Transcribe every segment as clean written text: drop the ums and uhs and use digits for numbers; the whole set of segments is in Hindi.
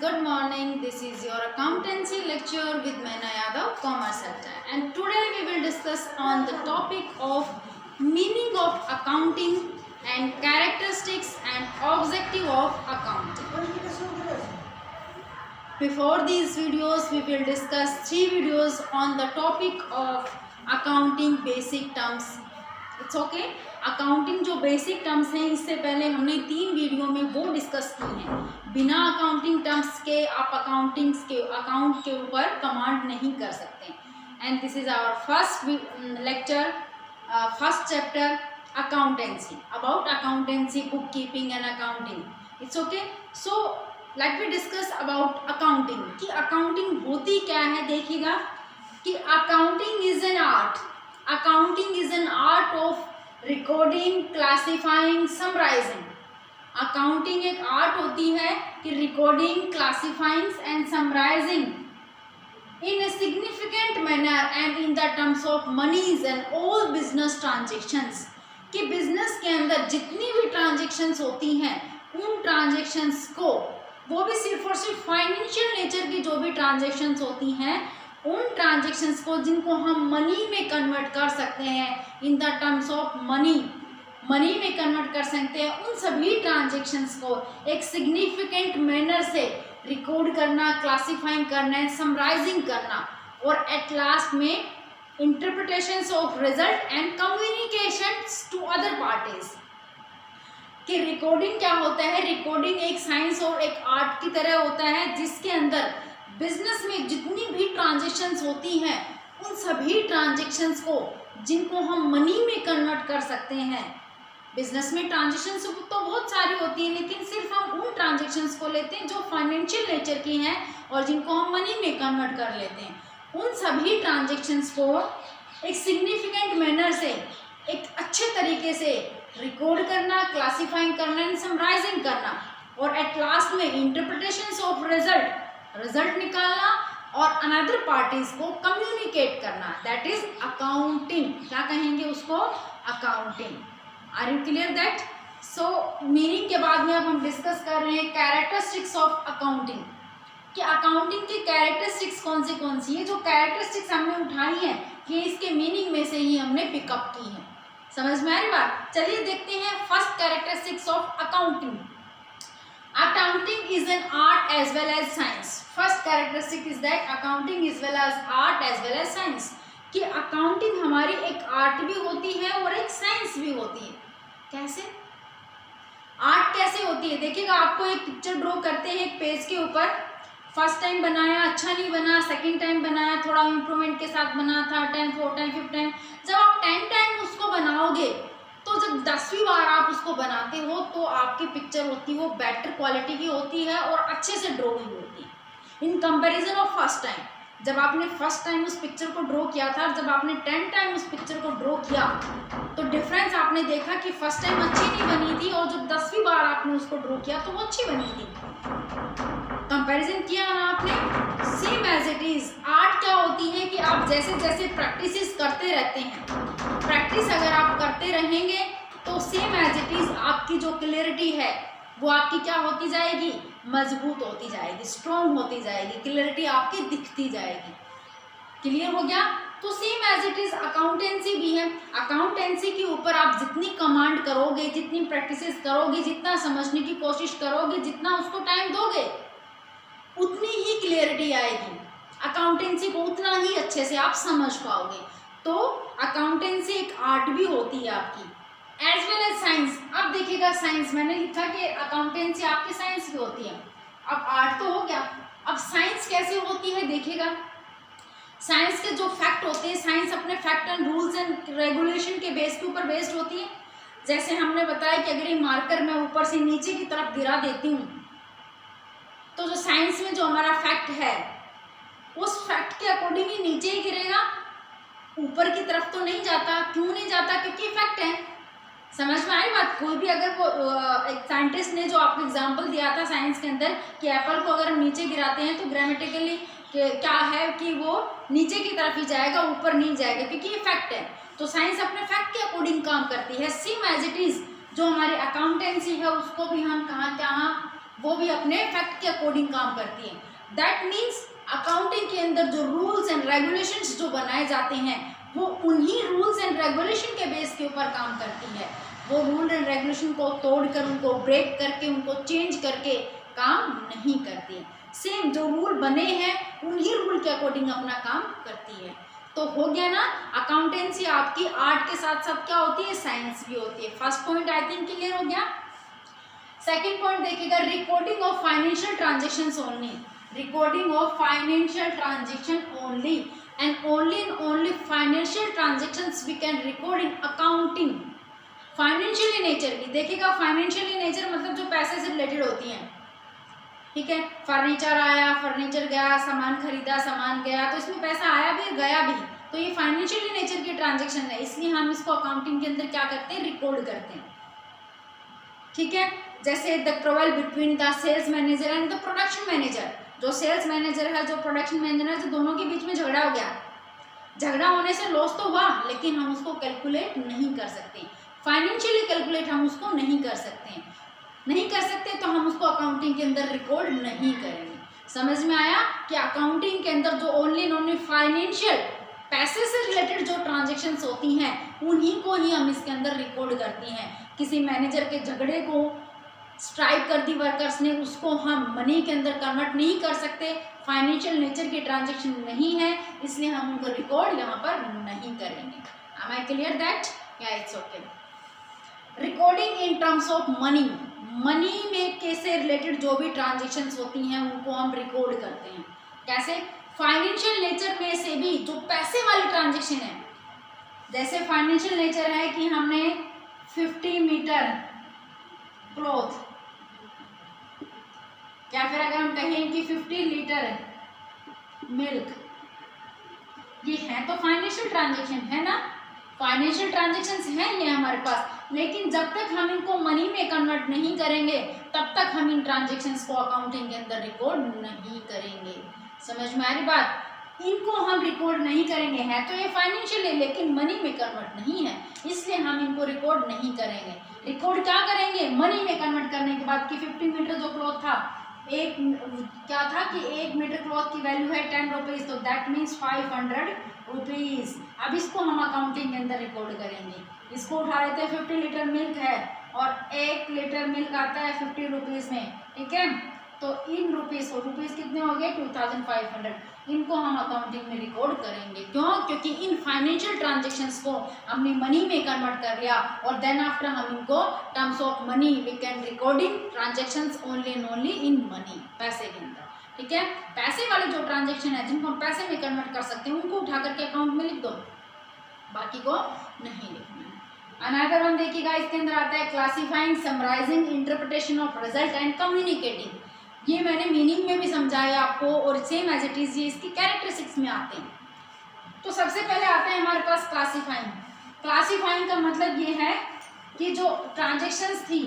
good morning. This is your accountancy lecture with Meena Yadav, Commerce Sector. And today we will discuss on the topic of meaning of accounting and characteristics and objective of accounting. Before these videos, we will discuss 3 videos on the topic of accounting basic terms. It's okay accounting जो बेसिक टर्म्स हैं इससे पहले हमने 3 वीडियो में वो डिस्कस की हैं। बिना अकाउंटिंग टर्म्स के आप अकाउंट के ऊपर कमांड नहीं कर सकते। And this is our first lecture, first chapter accountancy, about accountancy, book keeping and accounting. It's okay, so let me discuss about accounting कि अकाउंटिंग होती क्या है। देखिएगा कि accounting is an art. Accounting is an art of recording, classifying, summarizing. Accounting एक आर्ट होती है कि recording, classifying and summarizing in a significant manner and in the terms of monies and all business transactions. कि business के अंदर जितनी भी transactions होती हैं उन transactions को, वो भी सिर्फ और सिर्फ फाइनेंशियल नेचर की जो भी transactions होती हैं उन ट्रांजेक्शन्स को जिनको हम मनी में कन्वर्ट कर सकते हैं, in the terms of money में कन्वर्ट कर सकते हैं, उन सभी ट्रांजेक्शन्स को एक सिग्निफिकेंट मैनर से रिकॉर्ड करना, क्लासिफाइंग करना, समराइजिंग करना और एट लास्ट में interpretations of result and communications to other parties. कि रिकॉर्डिंग क्या होता है? रिकॉर्डिंग एक साइंस और एक आर्ट की तरह होता है जिसके अंदर बिजनेस में जितनी भी ट्रांजेक्शन्स होती हैं उन सभी ट्रांजेक्शन्स को जिनको हम मनी में कन्वर्ट कर सकते हैं। बिजनेस में ट्रांजेक्शन्स तो बहुत सारी होती हैं लेकिन सिर्फ हम उन ट्रांजेक्शन्स को लेते हैं जो फाइनेंशियल नेचर की हैं और जिनको हम मनी में कन्वर्ट कर लेते हैं। उन सभी ट्रांजेक्शन्स को एक सिग्निफिकेंट मैनर से, एक अच्छे तरीके से रिकॉर्ड करना, क्लासीफाइंग करना एंड समराइजिंग करना और एट लास्ट में इंटरप्रिटेशंस ऑफ रिजल्ट निकालना और अनदर पार्टीज को कम्युनिकेट करना, दैट इज अकाउंटिंग। क्या कहेंगे उसको? Accounting. Are you clear that? So meaning के बाद में अब हम डिस्कस कर रहे हैं कैरेक्टरिस्टिक्स ऑफ अकाउंटिंग कि अकाउंटिंग की कैरेक्टरिस्टिक्स कौन सी है। जो कैरेक्टरिस्टिक्स हमने उठाई हैं ये इसके मीनिंग में से ही हमने पिकअप की है। समझ में आ रही बात? चलिए देखते हैं first characteristics of accounting. Accounting is an art as well as science. First characteristic is that accounting is well as art as well as science. कि accounting हमारी एक आर्ट भी होती है और एक साइंस भी होती है। कैसे? आर्ट कैसे होती है? देखिएगा, आपको एक पिक्चर ड्रॉ करते हैं एक पेज के ऊपर। फर्स्ट टाइम बनाया, अच्छा नहीं बना, सेकंड टाइम बनाया, थोड़ा इम्प्रूवमेंट के साथ बना था, 10, 4 टाइम, 5 टाइम। जब आप 10 टाइम उसको बनाओगे तो जब 10वीं बार आप उसको बनाते हो तो आपकी पिक्चर होती है वो बेटर क्वालिटी की होती है और अच्छे से ड्रॉ हुई होती है in comparison of first time. जब आपने फर्स्ट टाइम उस पिक्चर को ड्रॉ किया था और जब आपने 10 टाइम उस पिक्चर को ड्रॉ किया तो डिफरेंस आपने देखा कि फर्स्ट टाइम अच्छी नहीं बनी थी और जब 10वीं बार आपने उसको ड्रॉ किया तो वो अच्छी बनी थी। कंपैरिजन किया ना आपने? Same as it is. Art क्या होती है कि आप जैसे जैसे प्रैक्टिस करते रहते हैं, प्रैक्टिस अगर आप करते रहेंगे तो सेम एज इट इज आपकी जो क्लियरिटी है वो आपकी क्या होती जाएगी? मजबूत होती जाएगी, स्ट्रॉन्ग होती जाएगी, क्लियरिटी आपकी दिखती जाएगी। क्लियर हो गया? तो same as it is accountancy भी है। अकाउंटेंसी के ऊपर आप जितनी कमांड करोगे, जितनी प्रैक्टिस करोगे, जितना समझने की कोशिश करोगे, जितना उसको टाइम दोगे उतनी ही क्लियरिटी आएगी। अकाउंटेंसी को उतना ही अच्छे से आप समझ पाओगे। तो अकाउंटेंसी एक आर्ट भी होती है आपकी एज वेल एज साइंस। अब देखिएगा, साइंस मैंने लिखा कि अकाउंटेंसी आपकी साइंस भी होती है। अब आर्ट तो हो गया, अब साइंस कैसे होती है? देखिएगा, साइंस के जो फैक्ट होते हैं, साइंस अपने fact and rules and regulation के बेस के ऊपर बेस्ड होती है। जैसे हमने बताया कि अगर ये मार्कर मैं ऊपर से नीचे की तरफ गिरा देती हूँ तो जो साइंस में जो हमारा फैक्ट है उस फैक्ट के अकॉर्डिंग ही नीचे ही गिरेगा, ऊपर की तरफ तो नहीं जाता। क्यों नहीं जाता? क्योंकि फैक्ट है। समझ में आई बात? कोई भी अगर वो एक साइंटिस्ट ने जो आपको एग्जांपल दिया था साइंस के अंदर कि एप्पल को अगर हम नीचे गिराते हैं तो ग्रामेटिकली क्या है कि वो नीचे की तरफ ही जाएगा, ऊपर नहीं जाएगा, क्योंकि ये फैक्ट है। तो साइंस अपने फैक्ट के अकॉर्डिंग काम करती है। सेम एज इट इज जो हमारी अकाउंटेंसी है उसको भी हम कहाँ वो भी अपने फैक्ट के अकॉर्डिंग काम करती है। दैट मीन्स अकाउंटिंग के अंदर जो रूल्स एंड रेगुलेशंस जो बनाए जाते हैं वो उन्हीं रूल्स एंड रेगुलेशन के बेस के ऊपर काम करती है। वो रूल एंड रेगुलेशन को तोड़कर, उनको ब्रेक करके, उनको चेंज करके काम नहीं करती। सेम जो रूल बने हैं उन्हीं रूल के अकॉर्डिंग अपना काम करती है। तो हो गया ना, अकाउंटेंसी आपकी आर्ट के साथ साथ क्या होती है, साइंस भी होती है। First point I think clear हो गया। सेकंड पॉइंट देखिएगा, recording of financial transactions only. Recording of financial transaction only and only financial transactions we can record in accounting. Financially nature की देखिएगा, फाइनेंशियली नेचर मतलब जो पैसे से रिलेटेड होती हैं, ठीक है। फर्नीचर आया, फर्नीचर गया, सामान खरीदा, सामान गया, तो इसमें पैसा आया भी गया भी, तो ये फाइनेंशियली नेचर की ट्रांजेक्शन है, इसलिए हम इसको अकाउंटिंग के अंदर क्या करते हैं, रिकॉर्ड करते हैं, ठीक है। जैसे the trouble between the sales manager and the production manager. जो सेल्स मैनेजर है, जो प्रोडक्शन मैनेजर है, जो दोनों के बीच में झगड़ा हो गया, झगड़ा होने से लॉस तो हुआ, लेकिन हम उसको कैलकुलेट नहीं कर सकते, फाइनेंशियली कैलकुलेट हम उसको नहीं कर सकते, तो हम उसको अकाउंटिंग के अंदर रिकॉर्ड नहीं करेंगे। समझ में आया कि अकाउंटिंग के अंदर जो ओनली फाइनेंशियल पैसे से रिलेटेड जो ट्रांजेक्शन्स होती हैं उन्हीं को ही हम इसके अंदर रिकॉर्ड करती हैं। किसी मैनेजर के झगड़े को स्ट्राइक कर दी वर्कर्स ने, उसको हम मनी के अंदर कन्वर्ट नहीं कर सकते, फाइनेंशियल नेचर की ट्रांजेक्शन नहीं है, इसलिए हम उनको रिकॉर्ड यहाँ पर नहीं करेंगे। Am I clear that? Yeah, it's okay. Recording in terms of money. Money में कैसे रिलेटेड जो भी ट्रांजेक्शन्स होती हैं उनको हम रिकॉर्ड करते हैं। कैसे? फाइनेंशियल नेचर में से भी जो पैसे वाली ट्रांजेक्शन है, जैसे फाइनेंशियल नेचर है कि हमने 50 मीटर क्लॉथ, या फिर अगर हम कहें कि 50 लीटर मिल्क, ये है तो फाइनेंशियल ट्रांजेक्शन है ना, फाइनेंशियल ट्रांजेक्शन्स हैं ये हमारे पास, लेकिन जब तक हम इनको मनी में कन्वर्ट नहीं करेंगे तब तक हम इन ट्रांजेक्शन्स को अकाउंटिंग के अंदर रिकॉर्ड नहीं करेंगे। समझ में आ रही बात? इनको हम रिकॉर्ड नहीं करेंगे, है तो ये फाइनेंशियल है लेकिन मनी में कन्वर्ट नहीं है, इसलिए हम इनको रिकॉर्ड नहीं करेंगे। रिकॉर्ड क्या करेंगे, मनी में कन्वर्ट करने के बाद कि 50 मीटर जो क्लॉथ था, एक क्या था कि 1 मीटर क्लॉथ की वैल्यू है 10 रुपीज़, तो दैट मीन्स 500 रुपीज़। अब इसको हम अकाउंटिंग के अंदर रिकॉर्ड करेंगे। इसको उठा लेते हैं, 50 लीटर मिल्क है और 1 लीटर मिल्क आता है 50 रुपीज़ में, ठीक है। तो इन रुपीज़ को, रुपीज़ कितने हो गए 2500, इनको हम अकाउंटिंग में रिकॉर्ड करेंगे। क्यों? क्योंकि इन फाइनेंशियल ट्रांजेक्शन्स को हमने मनी में कन्वर्ट कर लिया और देन आफ्टर हम इनको terms of money we can recording transactions only and only in money, पैसे के अंदर, ठीक है। पैसे वाले जो ट्रांजेक्शन है जिनको हम पैसे में कन्वर्ट कर सकते हैं उनको उठा करके अकाउंट में लिख दो, बाकी को नहीं लिखना है। अनदर वन देखिएगा, इसके अंदर आता है classifying, summarising, interpretation of result and communicating. ये मैंने मीनिंग में भी समझाया आपको और सेम एज इट इज़ ये इसकी कैरेक्टरिस्टिक्स में आते हैं। तो सबसे पहले आते हैं हमारे पास क्लासीफाइंग। क्लासीफाइंग का मतलब ये है कि जो ट्रांजेक्शन्स थी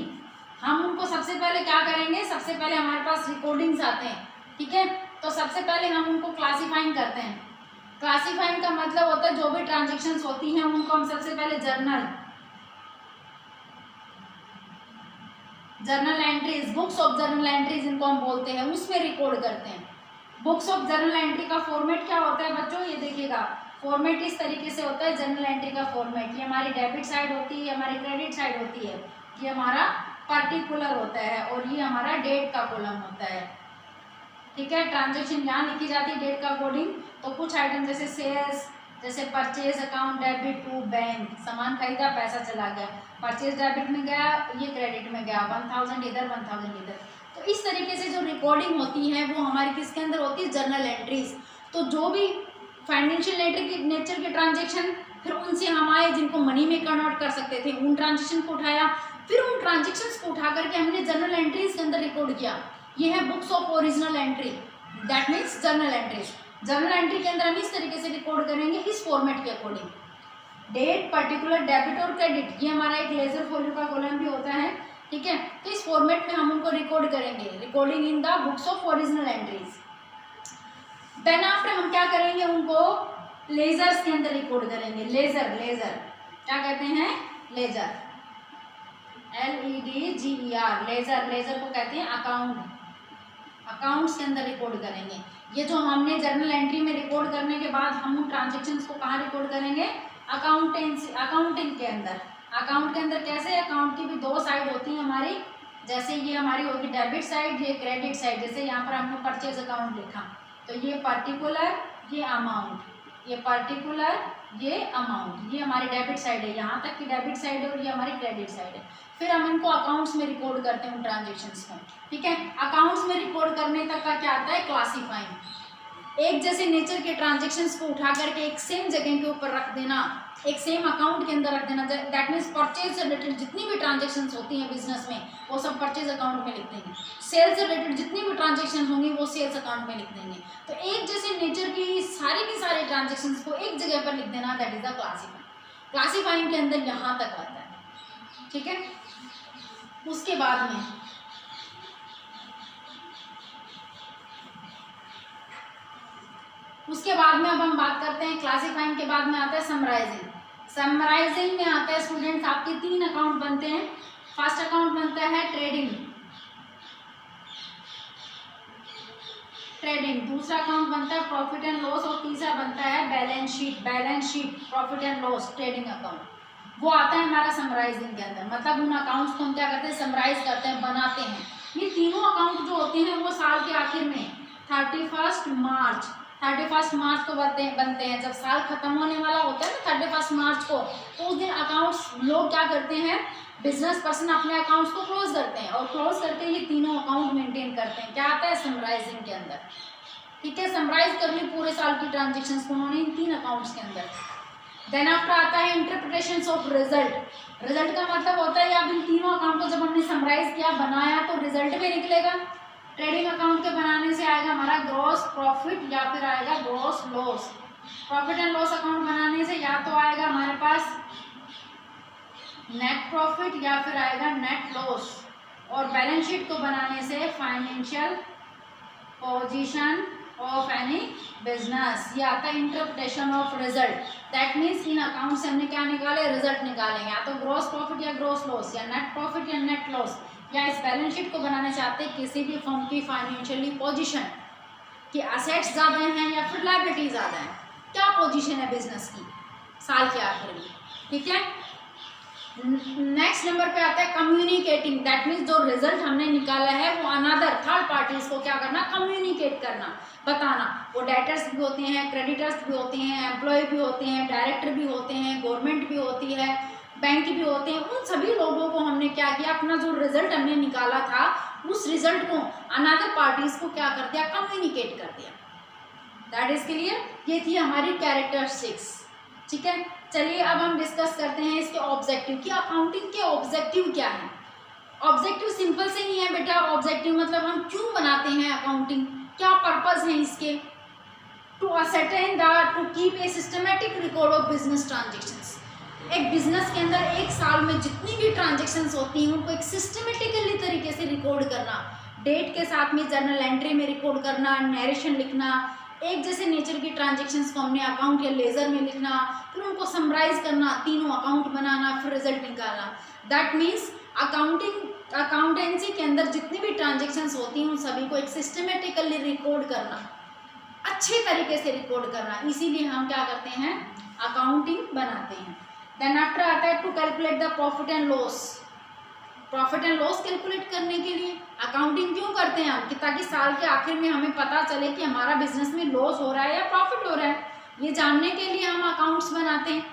हम उनको सबसे पहले क्या करेंगे, सबसे पहले हमारे पास रिकॉर्डिंग्स आते हैं, ठीक है। तो सबसे पहले हम उनको क्लासीफाइंग करते हैं। क्लासीफाइंग का मतलब होता है जो भी ट्रांजेक्शन्स होती हैं उनको हम सबसे पहले journal entries, books of journal entries इनको हम बोलते हैं, उसमें रिकॉर्ड करते हैं। बुक्स ऑफ जर्नल एंट्री का फॉर्मेट क्या होता है बच्चों, ये देखिएगा, फॉर्मेट इस तरीके से होता है जर्नल एंट्री का फॉर्मेट। ये हमारी डेबिट साइड होती है, ये हमारी क्रेडिट साइड होती है, ये हमारा पर्टिकुलर होता है और ये हमारा डेट का कॉलम होता है, ठीक है। ट्रांजेक्शन यहाँ लिखी जाती है डेट का अकॉर्डिंग। तो कुछ आइटम जैसे सेल्स, जैसे purchase account debit to bank, सामान खरीदा पैसा चला गया, परचेज डेबिट में गया, ये क्रेडिट में गया, 1000 इधर 1000 इधर। तो इस तरीके से जो रिकॉर्डिंग होती है वो हमारी किसके अंदर होती है, जर्नल एंट्रीज। तो जो भी फाइनेंशियल नेचर के ट्रांजेक्शन, फिर उनसे हम आए जिनको मनी में कन्वर्ट कर सकते थे, उन ट्रांजेक्शन को उठाया, फिर उन ट्रांजेक्शन्स को उठा करके हमने जर्नल एंट्रीज के अंदर रिकॉर्ड किया। ये है books of original entry, that means journal entries. Journal entry के अंदर हम इस तरीके से रिकॉर्ड करेंगे इस फॉर्मेट के अकॉर्डिंग, डेट, पर्टिकुलर, डेबिट और क्रेडिट। ये हमारा एक लेजर फॉलो का कॉलम भी होता है, ठीक है। तो इस फॉर्मेट में हम उनको रिकॉर्ड करेंगे, recording in the books of original entries. Then after हम क्या करेंगे, उनको लेजर्स के अंदर रिकॉर्ड करेंगे। लेजर क्या कहते हैं, लेजर। LEDGER, लेजर, लेजर को कहते हैं अकाउंट, अकाउंट्स के अंदर रिकॉर्ड करेंगे। ये जो हमने जर्नल एंट्री में रिकॉर्ड करने के बाद हम ट्रांजेक्शन्स को कहाँ रिकॉर्ड करेंगे? अकाउंटिंग के अंदर। अकाउंट के अंदर कैसे? अकाउंट की भी दो साइड होती है हमारी, जैसे ये हमारी होगी डेबिट साइड, ये क्रेडिट साइड। जैसे यहाँ पर हमने परचेज अकाउंट लिखा तो ये पर्टिकुलर, ये अमाउंट, ये पर्टिकुलर, ये अमाउंट, ये हमारी डेबिट साइड है, यहाँ तक की डेबिट साइड है, और ये हमारी क्रेडिट साइड है। फिर हम इनको अकाउंट्स में रिकॉर्ड करते हैं उन ट्रांजेक्शन्स को, ठीक है। अकाउंट्स में रिकॉर्ड करने तक का क्या आता है? क्लासीफाइंग। एक जैसे नेचर के ट्रांजेक्शन्स को उठा करके एक सेम जगह के ऊपर रख देना, एक सेम अकाउंट के अंदर रख देना। दैट मीन्स परचेज से रिलेटेड जितनी भी ट्रांजेक्शन्स होती हैं बिजनेस में वो सब परचेज अकाउंट में लिख देंगे। सेल्स से रिलेटेड जितनी भी ट्रांजेक्शन होंगी वो सेल्स अकाउंट में लिख देंगे। तो एक जैसे नेचर की सारे ट्रांजेक्शन्स को एक जगह पर लिख देना, that is the classifying. Classifying के अंदर यहाँ तक आता है, ठीक है। उसके बाद में अब हम बात करते हैं क्लासीफाइंग के बाद में आता है समराइजिंग। समराइजिंग में आता है स्टूडेंट्स आपके 3 अकाउंट बनते हैं। फर्स्ट अकाउंट बनता है ट्रेडिंग, दूसरा अकाउंट बनता है प्रॉफिट एंड लॉस, और तीसरा बनता है balance sheet profit and loss trading account. वो आता है हमारा समराइजिंग के अंदर। मतलब उन अकाउंट्स को हम क्या करते हैं? समराइज करते हैं, बनाते हैं। ये तीनों अकाउंट जो होते हैं वो साल के आखिर में 31 मार्च को बनते हैं। जब साल खत्म होने वाला होता है ना 31 मार्च को, तो उस दिन अकाउंट्स लोग क्या करते हैं? बिजनेस पर्सन अपने अकाउंट्स को क्लोज करते हैं, और क्लोज करके ये तीनों अकाउंट मेंटेन करते हैं। क्या आता है? समराइजिंग के अंदर, ठीक है। समराइज कर ली पूरे साल की ट्रांजेक्शन्स को उन्होंने इन 3 अकाउंट्स के अंदर। देन आफ्टर आता है इंटरप्रिटेशन ऑफ रिजल्ट। रिजल्ट का मतलब होता है अब इन तीनों अकाउंट को जब हमने समराइज किया, बनाया, तो रिजल्ट भी निकलेगा। ट्रेडिंग अकाउंट के बनाने से आएगा हमारा ग्रॉस प्रॉफिट या फिर आएगा gross loss. Profit and loss account बनाने से या तो आएगा हमारे पास नेट प्रॉफिट या फिर आएगा नेट लॉस। और बैलेंस शीट को बनाने से financial position of any business. ये आता है interpretation of result. That means in account से हमने क्या निकाले? रिजल्ट निकालेंगे, या तो ग्रॉस प्रॉफिट या ग्रॉस लॉस, या नेट प्रॉफिट या नेट लॉस। या इस बैलेंस शीट को बनाना चाहते हैं किसी भी फर्म की फाइनेंशियली पोजीशन कि असेट्स ज़्यादा हैं या फिर लायबिलिटी ज़्यादा है, क्या पोजीशन है बिजनेस की साल के आखिर में, ठीक है। नेक्स्ट नंबर पे आता है कम्युनिकेटिंग। दैट मीन्स जो रिजल्ट हमने निकाला है वो अनदर थर्ड पार्टीज को क्या करना? कम्युनिकेट करना, बताना। वो डेटर्स भी होते हैं, क्रेडिटर्स भी होते हैं, एम्प्लॉय भी होते हैं, डायरेक्टर भी होते हैं, गवर्नमेंट भी होती है, बैंक भी होते हैं। उन सभी लोगों को हमने क्या किया? अपना जो रिजल्ट हमने निकाला था उस रिजल्ट को अनदर पार्टीज को क्या कर दिया? कम्युनिकेट कर दिया। That is clear. ये थी हमारी कैरेक्टरिस्टिक्स, ठीक है। चलिए अब हम डिस्कस करते हैं इसके ऑब्जेक्टिव कि अकाउंटिंग के ऑब्जेक्टिव क्या है। ऑब्जेक्टिव सिंपल से ही है बेटा। ऑब्जेक्टिव मतलब हम क्यों बनाते हैं अकाउंटिंग, क्या पर्पस है इसके? To ascertain to keep a systematic record of business transactions. एक बिजनेस के अंदर एक साल में जितनी भी ट्रांजेक्शन्स होती हैं उनको एक सिस्टमेटिकली तरीके से रिकॉर्ड करना, डेट के साथ में जर्नल एंट्री में रिकॉर्ड करना, नरेशन लिखना, एक जैसे नेचर की ट्रांजेक्शन्स को हमने अकाउंट या लेजर में लिखना, फिर उनको समराइज करना, तीनों अकाउंट बनाना, फिर रिजल्ट निकालना। दैट मीन्स अकाउंटेंसी के अंदर जितनी भी ट्रांजेक्शन्स होती हैं उन सभी को एक सिस्टमेटिकली रिकॉर्ड करना, अच्छे तरीके से रिकॉर्ड करना, इसीलिए हम क्या करते हैं? अकाउंटिंग बनाते हैं। देन आफ्टर आता है to calculate the profit and loss. Profit and loss calculate करने के लिए अकाउंटिंग क्यों करते हैं हम? कि ताकि साल के आखिर में हमें पता चले कि हमारा बिजनेस में लॉस हो रहा है या प्रॉफिट हो रहा है, ये जानने के लिए हम अकाउंट्स बनाते हैं।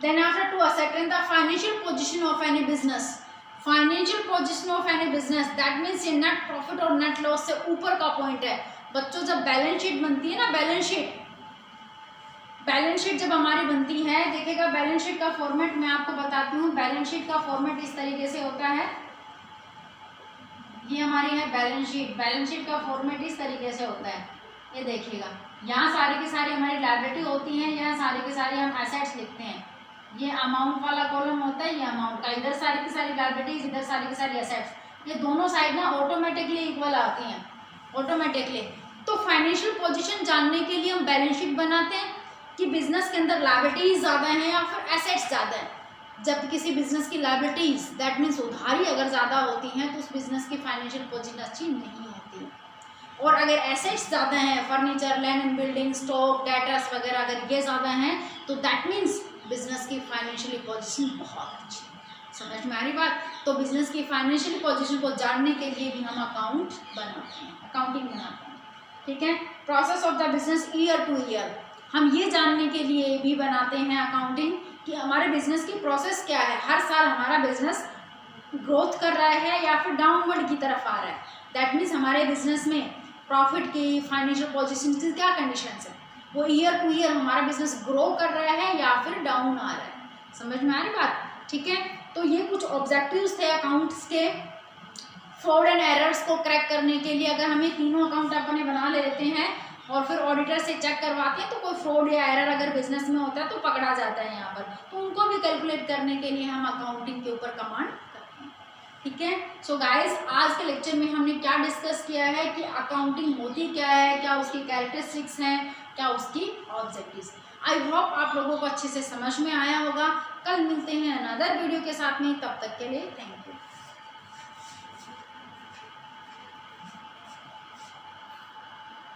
Then after to ascertain the financial position of any business. Financial position of any business that means ये नेट प्रॉफिट और नेट लॉस से ऊपर का पॉइंट है। बच्चों जब बैलेंस शीट बनती है ना, बैलेंस शीट जब हमारी बनती है, देखिएगा बैलेंस शीट का फॉर्मेट मैं आपको बताती हूँ। बैलेंस शीट का फॉर्मेट इस तरीके से होता है। ये हमारी है बैलेंस शीट। बैलेंस शीट का फॉर्मेट इस तरीके से होता है, ये देखिएगा। यहाँ सारी की सारी हमारी लायबिलिटी होती है, यहाँ सारी की सारी हम एसेट्स लिखते हैं। ये अमाउंट वाला कॉलम होता है, ये अमाउंट का, इधर सारी की सारी लायबिलिटीज, इधर सारी की सारी एसेट्स। ये दोनों साइड ना ऑटोमेटिकली इक्वल आती हैं, ऑटोमेटिकली। तो फाइनेंशियल पोजीशन जानने के लिए हम बैलेंस शीट बनाते हैं कि बिजनेस के अंदर लायबिलिटीज ज़्यादा हैं या फिर एसेट्स ज़्यादा हैं। जब किसी बिजनेस की लायबिलिटीज दैट मीन्स उधारी अगर ज़्यादा होती हैं तो उस बिजनेस की फाइनेंशियल पोजीशन अच्छी नहीं होती। और अगर एसेट्स ज़्यादा हैं, furniture, land and building, stock, debtors वगैरह अगर ये ज़्यादा हैं तो दैट मीन्स बिजनेस की फाइनेंशियली पोजीशन बहुत अच्छी है। समझ में आ रही बात? तो बिजनेस की फाइनेंशियल पोजीशन को जानने के लिए भी हम अकाउंट बनाते हैं, अकाउंटिंग बनाते हैं। ठीक है। Process of the business year two year, हम ये जानने के लिए भी बनाते हैं अकाउंटिंग कि हमारे बिजनेस की प्रोसेस क्या है, हर साल हमारा बिजनेस ग्रोथ कर रहा है या फिर डाउनवर्ड की तरफ आ रहा है। दैट मीन्स हमारे बिजनेस में प्रॉफिट की, फाइनेंशियल पोजीशन की क्या कंडीशंस है, वो ईयर टू ईयर हमारा बिजनेस ग्रो कर रहा है या फिर डाउन आ रहा है। समझ में आ रही बात? ठीक है। तो ये कुछ ऑब्जेक्टिव्स थे अकाउंट्स के फ्रॉड एंड एरर्स को क्रैक करने के लिए। अगर हम ये तीनों अकाउंट अपने बना लेते हैं और फिर ऑडिटर से चेक करवाते हैं तो कोई फ्रॉड या एरर अगर बिजनेस में होता है तो पकड़ा जाता है यहाँ पर, तो उनको भी कैलकुलेट करने के लिए हम अकाउंटिंग के ऊपर कमांड करते हैं। ठीक है। सो गाइज, आज के लेक्चर में हमने क्या डिस्कस किया है कि अकाउंटिंग होती क्या है, क्या उसकी कैरेक्टरिस्टिक्स हैं, क्या उसकी ऑब्जेक्टिव्स। आई होप आप लोगों को अच्छे से समझ में आया होगा। कल मिलते हैं अनदर वीडियो के साथ में, तब तक के लिए थैंक यू।